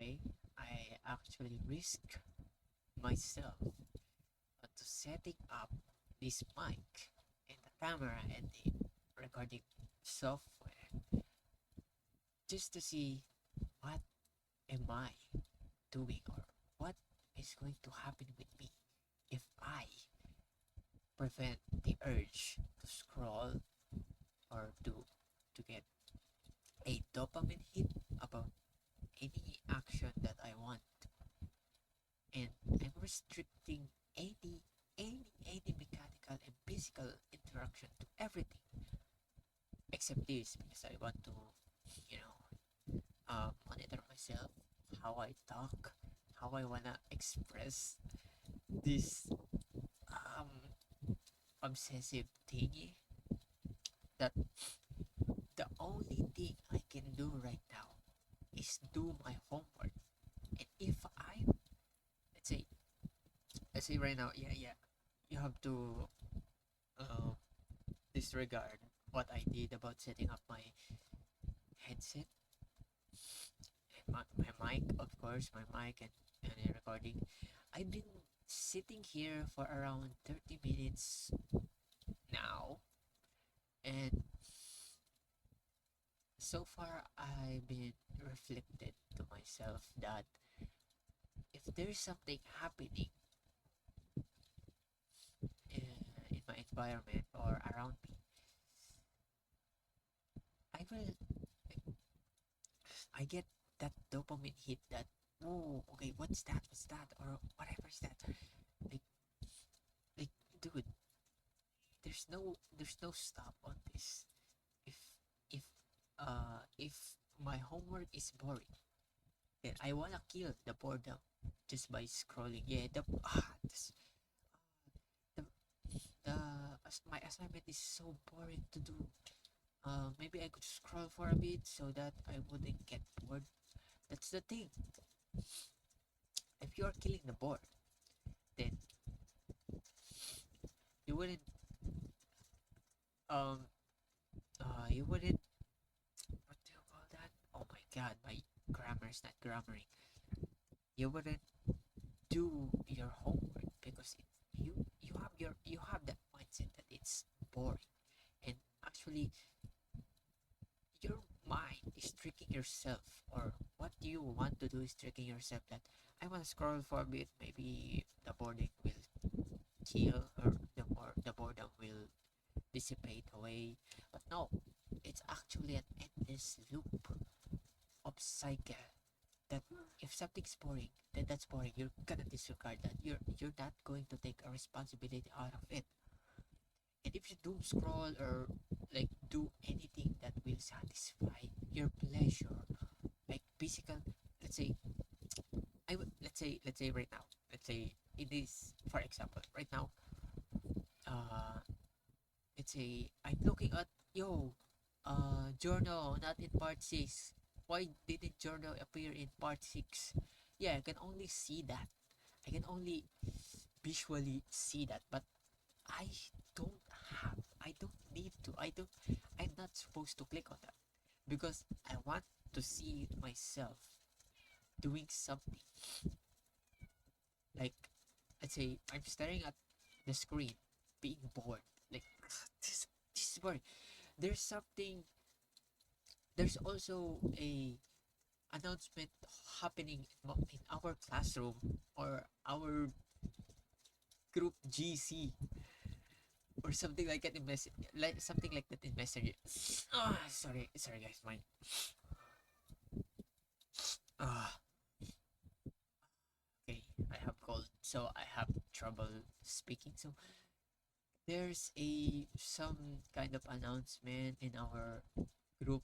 way, I actually risk myself to setting up this mic and the camera and the recording software just to see what am I doing or what is going to happen with me if I prevent the urge to scroll or to get a dopamine hit about any action that I want, and I'm restricting any mechanical and physical interaction to everything except this because I want to, you know, monitor myself, how I talk, how I wanna express this um obsessive thingy that the only thing I can do right now is do my homework. And if I let's say right now, yeah, you have to uh, disregard what I did about setting up my headset, my mic, of course, my mic and the recording. I've been sitting here for around 30 minutes now, and so far I've been reflected to myself that if there's something happening in my environment or around me, I will I get that dopamine hit that, oh, okay, what's that or whatever is that, like like dude, there's no stop on this. if if my homework is boring, then I wanna kill the boredom just by scrolling. Yeah, the, my assignment is so boring to do. Maybe I could scroll for a bit so that I wouldn't get bored. That's the thing. If you're killing the board, then you wouldn't um you wouldn't, what do you call that? Oh my god, my grammar is not grammaring. You wouldn't do your homework because you have that mindset that it's boring, and actually your mind is tricking yourself, or what you want to do is tricking yourself that I want to scroll for a bit, maybe the boredom will kill, or the boredom will dissipate away. But no, it's actually an endless loop of cycle that if something's boring, then that's boring. You're gonna disregard that. You're not going to take a responsibility out of it. And if you doom scroll or like do anything that will satisfy your pleasure, like physical, let's say let's say right now, let's say it is, for example, right now, uh let's say I'm looking at, yo, journal not in part 6. Why didn't journal appear in part 6? Yeah, I can only see that. I can only visually see that, but I don't I don't need to. I'm not supposed to click on that because I want to see myself doing something. Like, let's say I'm staring at the screen, being bored. Like, this is boring. There's something. There's also a announcement happening in our classroom or our group GC or something like that in message, like something like that in messenger. Sorry guys, my ah okay, I have cold, so I have trouble speaking. So there's a some kind of announcement in our group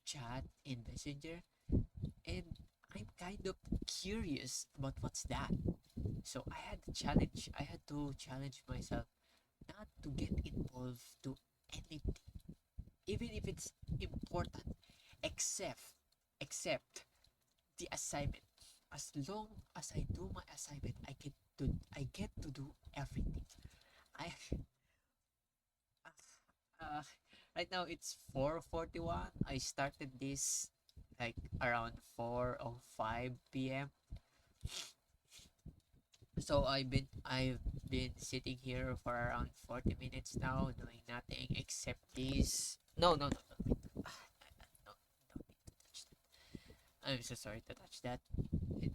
chat in messenger, and I'm kind of curious about what's that. So I had to challenge myself not to get involved to anything, even if it's important, except except the assignment. As long as I do my assignment, I get to do everything. I uh, right now it's 4:41. I started this like around 4 or 5 p.m. So I've been sitting here for around 40 minutes now doing nothing except this. No, no, no, no. Wait. No, don't need to touch that. I'm so sorry to touch that. It,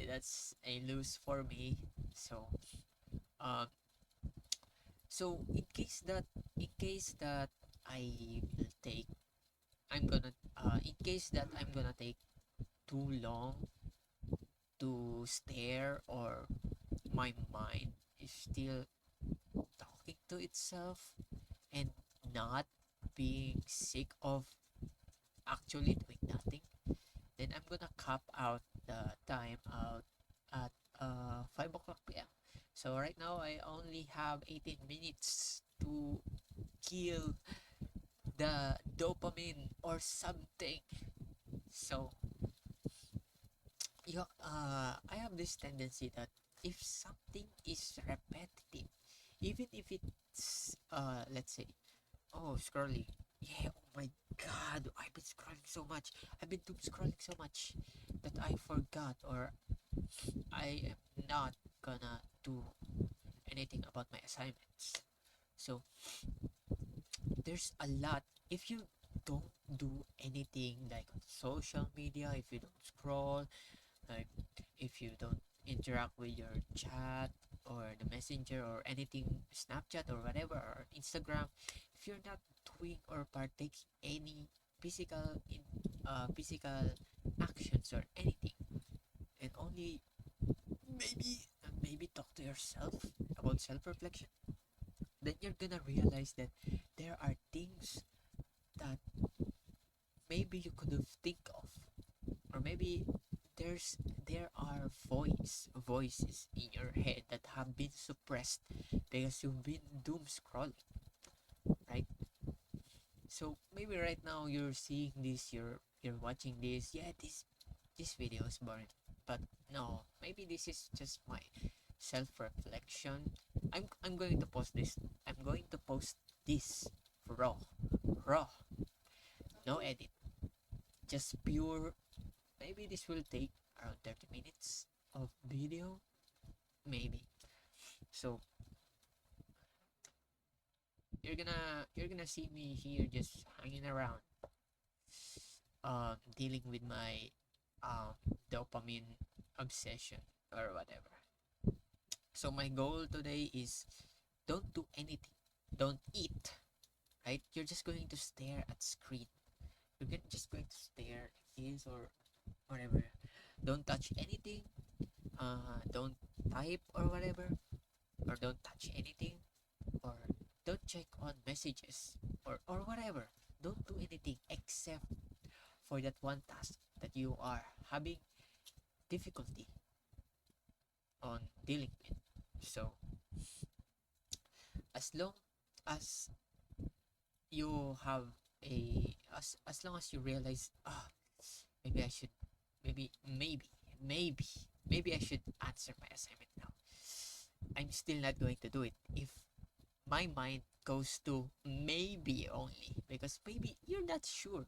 that's a lose for me. So um in case that I will take I'm gonna in case that I'm gonna take too long to stare, or my mind is still talking to itself and not being sick of actually doing nothing, then I'm gonna cap out the time out at 5 o'clock p.m. So right now I only have 18 minutes to kill the dopamine or something. So I have this tendency that if something is repetitive, even if it's let's say, oh, scrolling, yeah, oh my god, I've been scrolling so much, I've been doom scrolling so much that I forgot, or I am not gonna do anything about my assignments. So there's a lot. If you don't do anything like on social media, if you don't scroll, like if you don't interact with your chat or the messenger or anything, Snapchat or whatever, or Instagram, if you're not doing or partaking any physical in physical actions or anything, and only maybe talk to yourself about self-reflection, then you're gonna realize that there are things that maybe you could have think of, or maybe there's there are voices in your head that have been suppressed because you've been doom scrolling, right? So maybe right now you're seeing this, you're watching this, yeah, this video is boring, but no, maybe this is just my self-reflection. I'm going to post this. I'm going to post this raw, raw, no edit, just pure. Maybe this will take around 30 minutes of video, maybe. So you're gonna see me here just hanging around, dealing with my dopamine obsession or whatever. So my goal today is, don't do anything, don't eat, right? You're just going to stare at screen. Just going to stare like this or whatever. Don't touch anything. Don't type or whatever, or don't touch anything, or don't check on messages, or whatever. Don't do anything except for that one task that you are having difficulty on dealing with. So as long as you have as long as you realize, maybe I should, maybe maybe I should answer my assignment now, I'm still not going to do it if my mind goes to maybe only, because maybe you're not sure,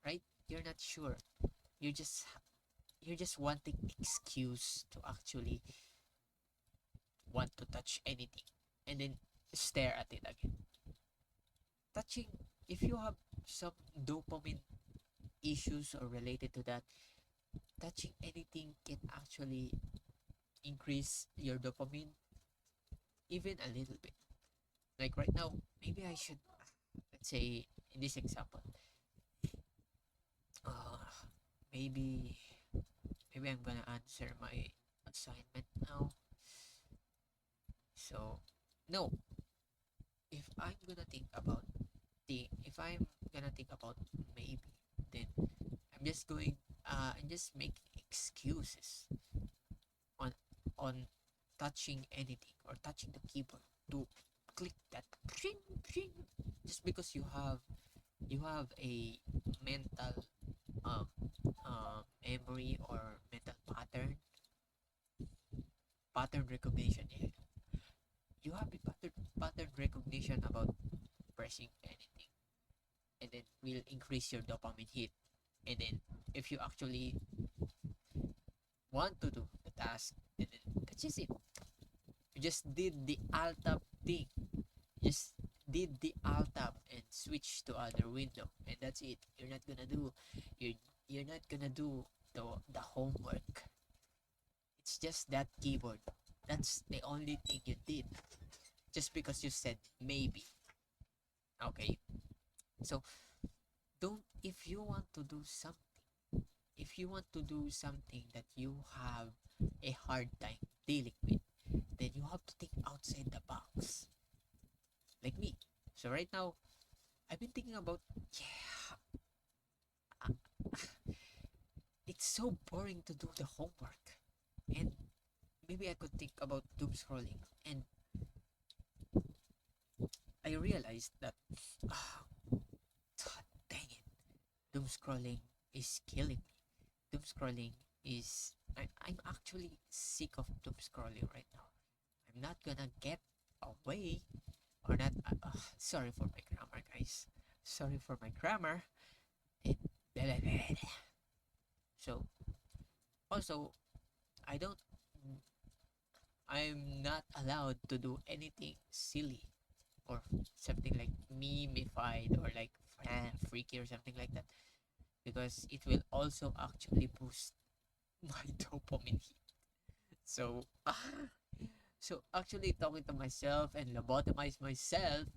right? You're not sure. You're just wanting excuse to actually want to touch anything and then stare at it again. Touching, if you have some dopamine issues or related to that, touching anything can actually increase your dopamine even a little bit. Like right now, maybe I should, let's say in this example, uh, maybe maybe I'm gonna answer my assignment now. So no, if I'm gonna think about maybe, then I'm just making excuses on on touching anything or touching the keyboard to click that pring, pring, just because you have a mental um memory or mental pattern recognition. Yeah, you have a pattern recognition about pressing anything, and then will increase your dopamine hit. And then if you actually want to do the task, and then that's just it. You just did the alt tab thing. Just did the alt tab and switch to other window, and that's it. You're you're not gonna do the homework. It's just that keyboard. That's the only thing you did. Just because you said maybe. Okay. So don't if you want to do something, if you want to do something that you have a hard time dealing with, then you have to think outside the box. Like me. So right now, I've been thinking about, yeah, it's so boring to do the homework. And maybe I could think about doom scrolling. And I realized that, ah, dang it, doom scrolling is killing me. Doom scrolling is. I'm actually sick of doom scrolling right now. I'm not gonna get away or not. Sorry for my grammar, guys. Sorry for my grammar. And blah, blah, blah, blah. So also, I don't. I'm not allowed to do anything silly or something like memeified or like freaky or something like that, because it will also actually boost my dopamine hit. So, so actually talking to myself and lobotomize myself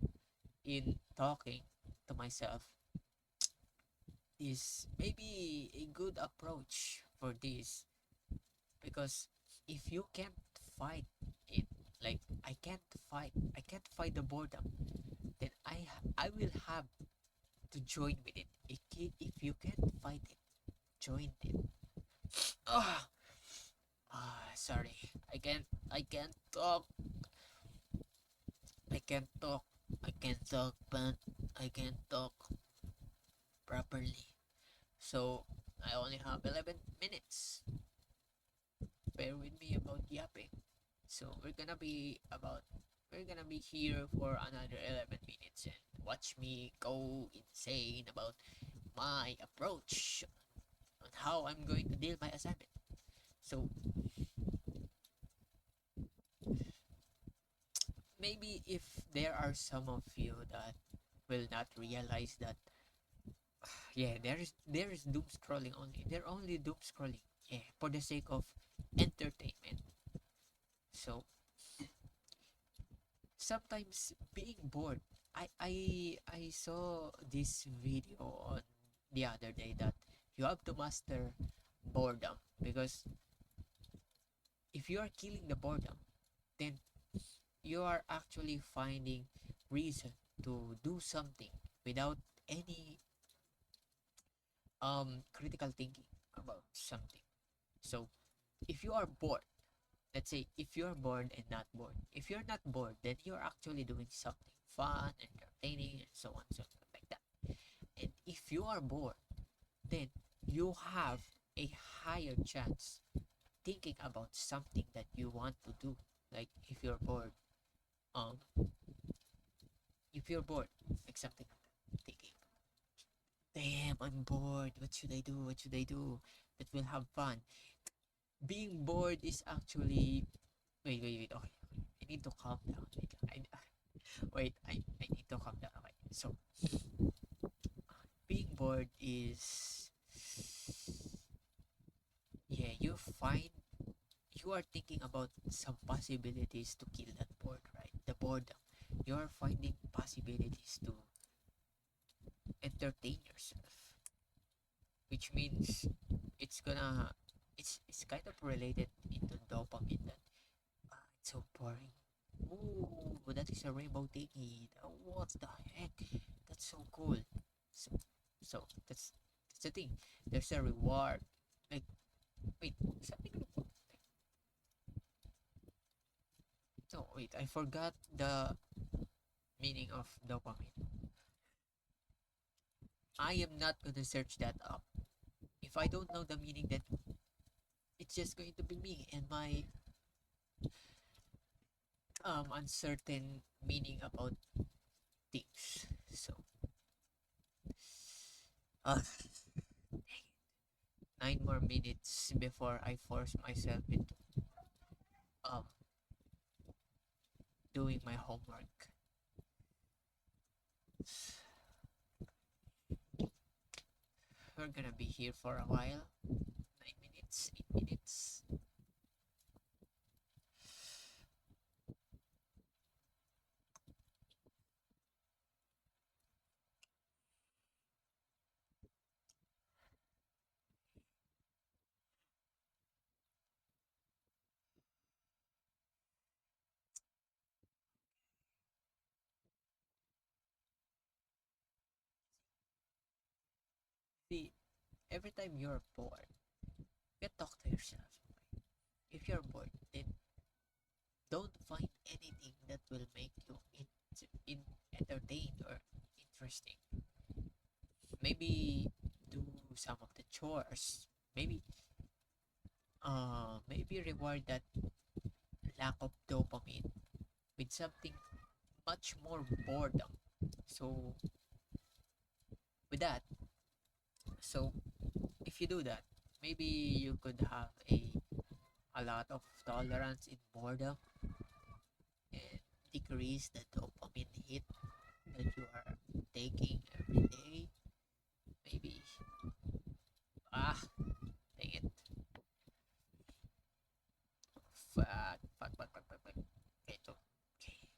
in talking to myself is maybe a good approach for this, because if you can't fight it, like I can't fight the boredom, then I will have to join with it. If you can't fight it, join it. Ah, sorry. I can't talk. I can't talk. I can't talk, but I can't talk properly. So I only have 11 minutes. Bear with me about yapping. So we're gonna be here for another 11 minutes and watch me go insane about my approach on how I'm going to deal my assignment. So maybe if there are some of you that will not realize that, yeah, there is doom scrolling only. They're only doom scrolling, yeah, for the sake of entertainment. So sometimes being bored, I saw this video on the other day that you have to master boredom, because if you are killing the boredom, then you are actually finding reason to do something without any critical thinking about something. So if you are bored, let's say if you're bored and not bored, if you're not bored, then you're actually doing something fun, entertaining, and so on, so like that. And if you are bored, then you have a higher chance thinking about something that you want to do. Like um if you're bored, like something like that, thinking, damn, I'm bored, what should I do, what should I do that will have fun. Being bored is actually, wait, okay, I need to calm down. I need to calm down. Okay, so being bored is, yeah, you are thinking about some possibilities to kill that board, right? The boredom. You are finding possibilities to entertain yourself, which means it's gonna it's kind of related into dopamine that, it's so boring. Ooh, that is a rainbow thingy. What the heck? That's so cool. So, so that's the thing. There's a reward. Like, wait, something reward. No, wait, I forgot the meaning of dopamine. I am not gonna search that up. If I don't know the meaning, then it's just going to be me and my uncertain meaning about things. So Uh, 9 more minutes before I force myself into um doing my homework. We're gonna be here for a while. 9 minutes, 8 minutes. See, every time you're bored, you talk to yourself. If you're bored, then don't find anything that will make you in entertained or interesting. Maybe do some of the chores. Maybe reward that lack of dopamine with something much more boredom. So with that, so if you do that, maybe you could have a lot of tolerance in boredom and decrease the dopamine hit that you are taking every day. Maybe ah dang it. Fuck. Okay, so okay,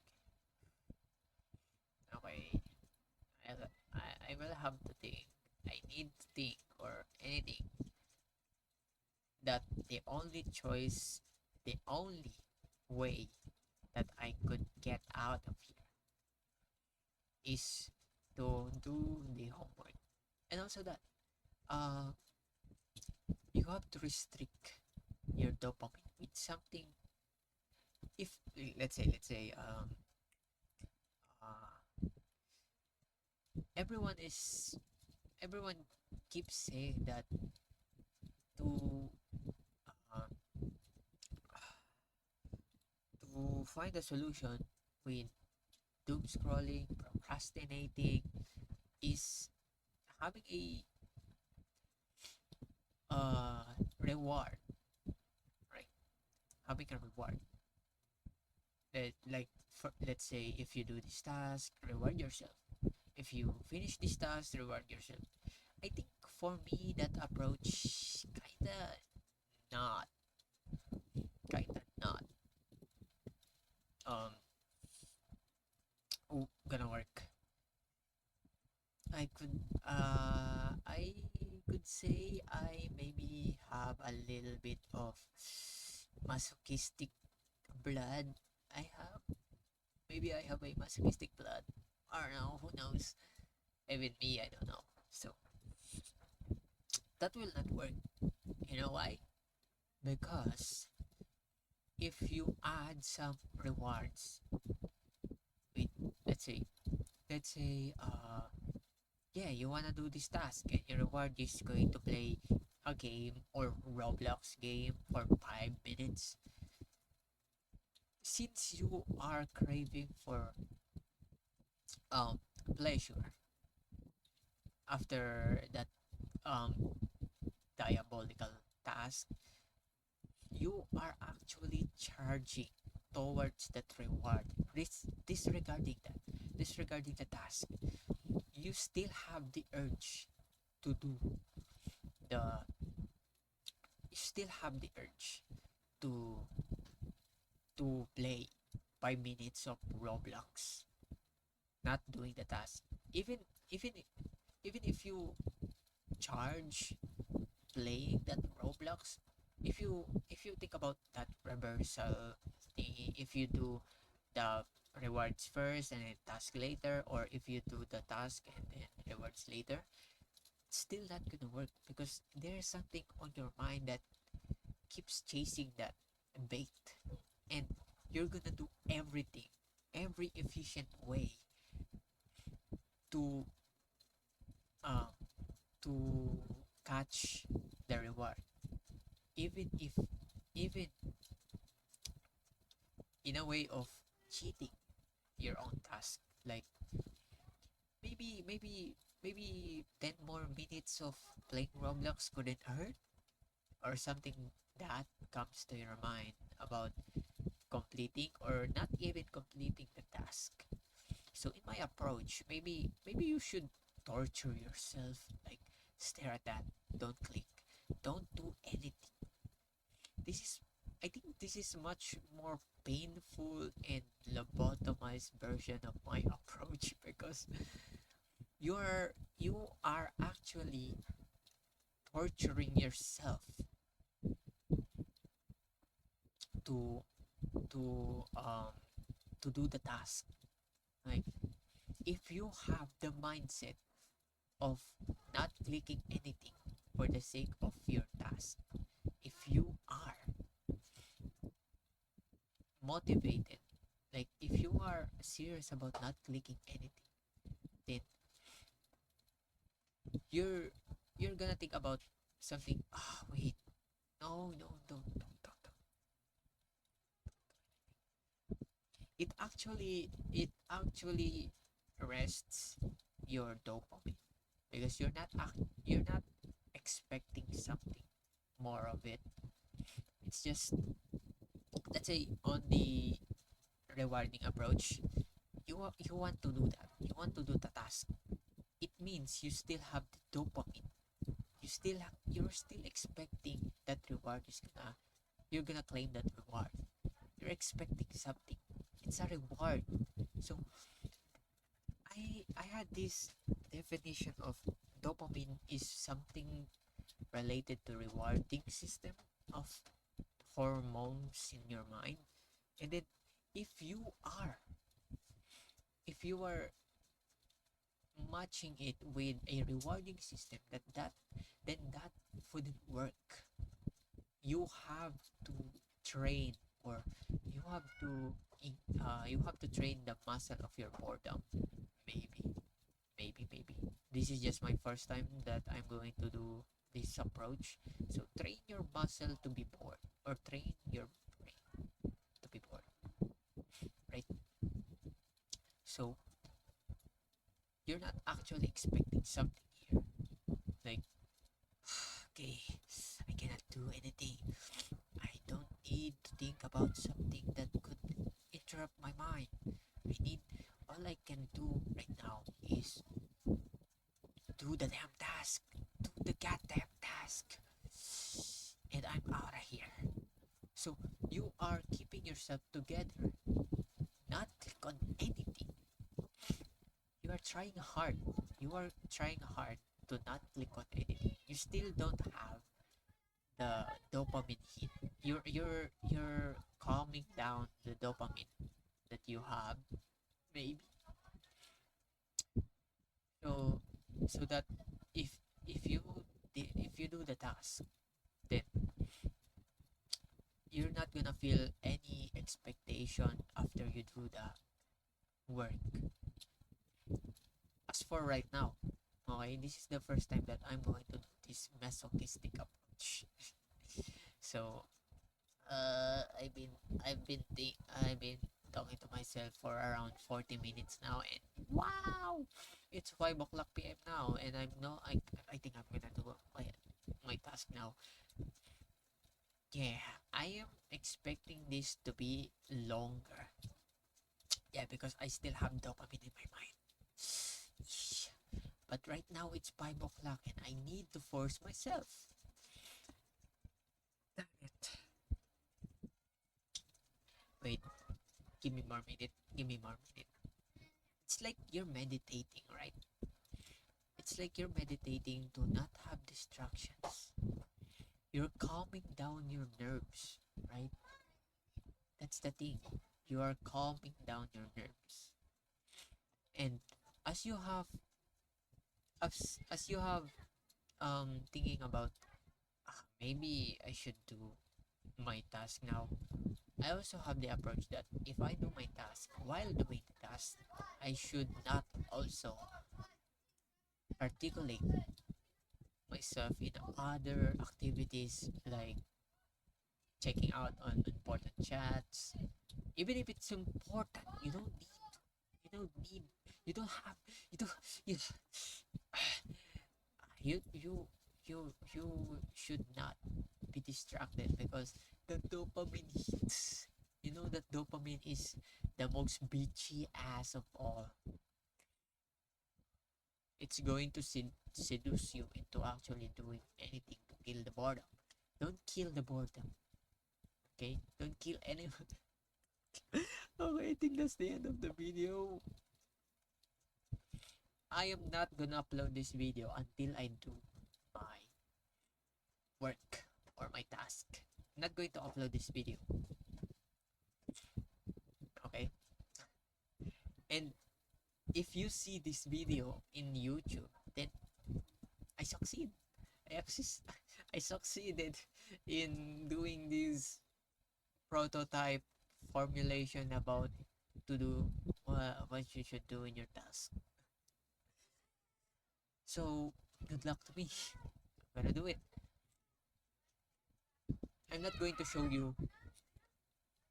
okay. I will have to think. I need to think or anything that the only way that I could get out of here is to do the homework. And also that uh you have to restrict your dopamine with something. If let's say uh everyone is everyone keeps saying that to uh, to find a solution with doom scrolling, procrastinating, is having a uh reward, right? Having a reward. Like for, let's say if you do this task, reward yourself. If you finish this task, reward yourself. I think for me that approach not kinda not um gonna work. I could say I maybe have a little bit of masochistic blood. I have maybe I have a masochistic blood. I don't know, who knows? Even me, I don't know. So that will not work. You know why? Because if you add some rewards with let's say yeah, you wanna do this task and your reward is going to play a game or Roblox game for 5 minutes. Since you are craving for um pleasure after that um diabolical task, you are actually charging towards that reward. Disregarding that, disregarding the task, you still have the urge to do the you still have the urge to play 5 minutes of Roblox, not doing the task. Even even if you charge playing that Roblox, if you think about that reversal thingy, if you do the rewards first and then task later, or if you do the task and then rewards later, it's still not gonna work because there's something on your mind that keeps chasing that bait, and you're gonna do everything, every efficient way to um to catch the reward, even if even in a way of cheating your own task. Like maybe maybe 10 more minutes of playing Roblox couldn't hurt, or something that comes to your mind about completing or not even completing the task. So in my approach, maybe you should torture yourself, like stare at that, don't click, don't do anything. This is I think this is much more painful and lobotomized version of my approach, because you are actually torturing yourself to to um to do the task. Like, if you have the mindset of not clicking anything for the sake of your task, if you are motivated, like if you are serious about not clicking anything, then you're you're gonna think about something. Wait, no, no, don't. It actually rests your dopamine, because you're not expecting something more of it. It's just, let's say, on the rewarding approach, you want to do that, you want to do the task. It means you still have the dopamine. You're still expecting that reward is gonna you're gonna claim that reward. You're expecting something. It's a reward. So I had this definition of dopamine is something related to rewarding system of hormones in your mind. And then if you are if you are matching it with a rewarding system, that wouldn't work. You have to train, or you have to you have to train the muscle of your boredom. Maybe maybe maybe this is just my first time that I'm going to do this approach. So train your muscle to be bored, or train your brain to be bored, right? So you're not actually expecting something here, like, okay, I cannot do anything, I don't need to think about something that could interrupt my mind. I need All I can do right now is do the damn task, do the goddamn task, and I'm out of here. So you are keeping yourself together, not click on anything. You are trying hard. You are trying hard to not click on anything. You still don't have the dopamine hit. You're calming down the dopamine that you have, maybe. So so that if if you if you do the task, then you're not gonna feel any expectation after you do the work. As for right now, okay, this is the first time that I'm going to do this masochistic approach. So I've been talking to myself for around 40 minutes now, and wow, it's 5 o'clock p.m. now, and I'm no I think I'm gonna do my task now. Yeah, I am expecting this to be longer. Yeah, because I still have dopamine in my mind. But right now it's 5 o'clock, and I need to force myself. Damn it. Wait, give me more minute. Give me more minute. It's like you're meditating, right? It's like you're meditating to not have distractions. You're calming down your nerves, right? That's the thing. You are calming down your nerves. And as you have as you have thinking about, maybe I should do my task now. I also have the approach that if I do my task, while doing the task, I should not also articulate myself in other activities, like checking out on important chats. Even if it's important, you don't need, you don't have, you don't, you, you should not be distracted because the dopamine hits. You know that dopamine is the most bitchy ass of all. It's going to seduce you into actually doing anything to kill the boredom. Don't kill the boredom, okay? Don't kill anyone. Okay, I think that's the end of the video. I am not gonna upload this video until I do my work or my task. I'm not going to upload this video, okay? And if you see this video in YouTube, then I succeed. I succeeded in doing this prototype formulation about to do what you should do in your task. So good luck to me. I'm gonna do it. I'm not going to show you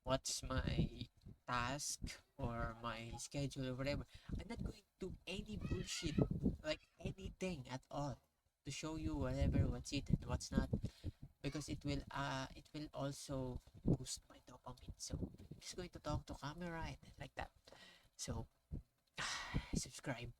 what's my task or my schedule or whatever. I'm not going to do any bullshit, like anything at all, to show you whatever what's it and what's not, because it will also boost my dopamine. So I'm just going to talk to camera and like that. So subscribe.